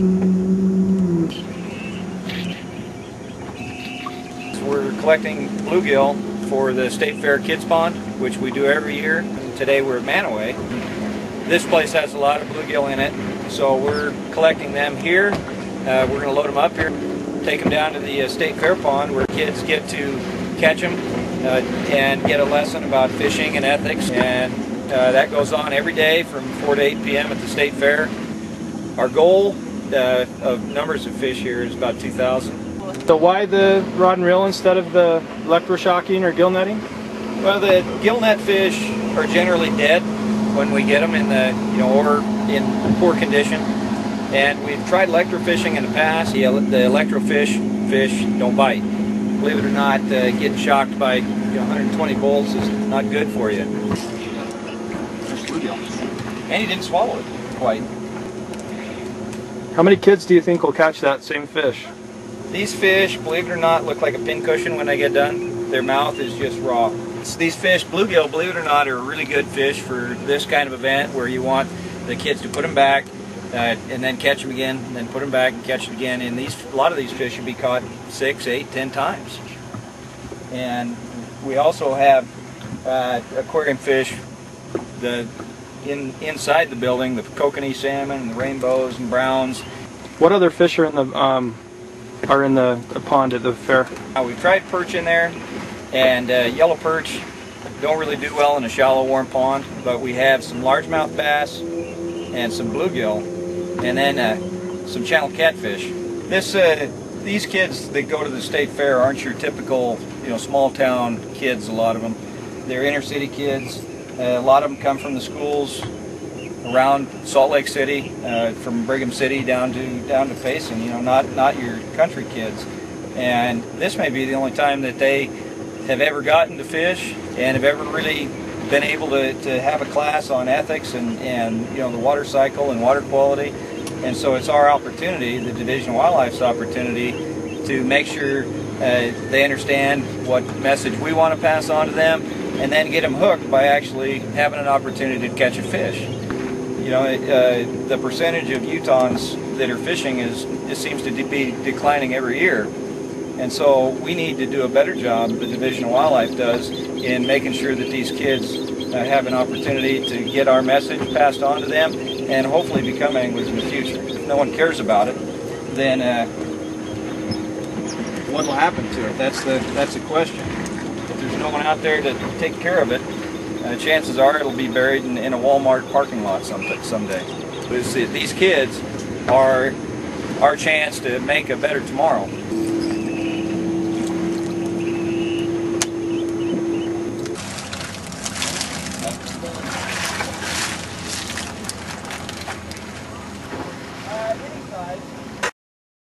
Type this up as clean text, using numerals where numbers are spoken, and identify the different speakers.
Speaker 1: We're collecting bluegill for the State Fair Kids Pond, which we do every year. Today we're at Manaway. This place has a lot of bluegill in it, so we're collecting them here. We're going to load them up here, take them down to the State Fair Pond where kids get to catch them and get a lesson about fishing and ethics. And that goes on every day from 4 to 8 p.m. at the State Fair. Our goal of numbers of fish here is about 2,000.
Speaker 2: So why the rod and reel instead of the electroshocking or gill netting?
Speaker 1: Well, the gill net fish are generally dead when we get them in the, or in poor condition. And we've tried electrofishing in the past. The electrofish fish don't bite. Believe it or not, getting shocked by 120 volts is not good for you. And he didn't swallow it quite.
Speaker 2: How many kids do you think will catch that same fish?
Speaker 1: These fish, believe it or not, look like a pincushion when they get done. Their mouth is just raw. These fish, bluegill, believe it or not, are a really good fish for this kind of event where you want the kids to put them back and then catch them again, and then put them back and catch them again. And a lot of these fish should be caught 6, 8, 10 times. And we also have aquarium fish inside the building, the kokanee salmon, and the rainbows and browns.
Speaker 2: What other fish are in the pond at the fair?
Speaker 1: We've tried perch in there, and yellow perch don't really do well in a shallow, warm pond, but we have some largemouth bass and some bluegill, and then some channel catfish. These kids that go to the State Fair aren't your typical, small town kids. A lot of them, they're inner city kids. A lot of them come from the schools around Salt Lake City, from Brigham City down to Payson. Not your country kids. And this may be the only time that they have ever gotten to fish and have ever really been able to have a class on ethics and the water cycle and water quality. And so it's our opportunity, the Division of Wildlife's opportunity, to make sure they understand what message we want to pass on to them, and then get them hooked by actually having an opportunity to catch a fish. The percentage of Utahns that are fishing seems to be declining every year. And so we need to do a better job, the Division of Wildlife does, in making sure that these kids have an opportunity to get our message passed on to them and hopefully become anglers in the future. If no one cares about it, then what will happen to it? That's the question. If there's no one out there to take care of it, chances are it'll be buried in a Walmart parking lot someday. These kids are our chance to make a better tomorrow.